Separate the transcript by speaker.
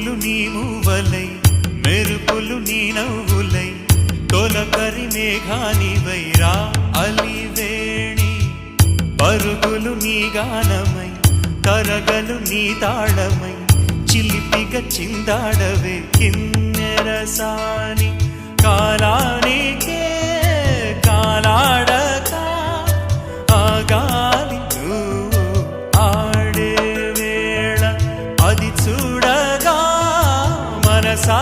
Speaker 1: పువ్వులు నీ మూవలై మెరుపులు నీ నవ్వులై తొలకరి మేఘానివై రా అలివేణి పరుగులు నీ గానమై తరగలు నీ తాళమై చిలిపిగా చిందాడవే కిన్నెరసాని కాలానికే కాలాడక ఆగాలి నువ్వు ఆడే వేళ అది చూడగా మనసా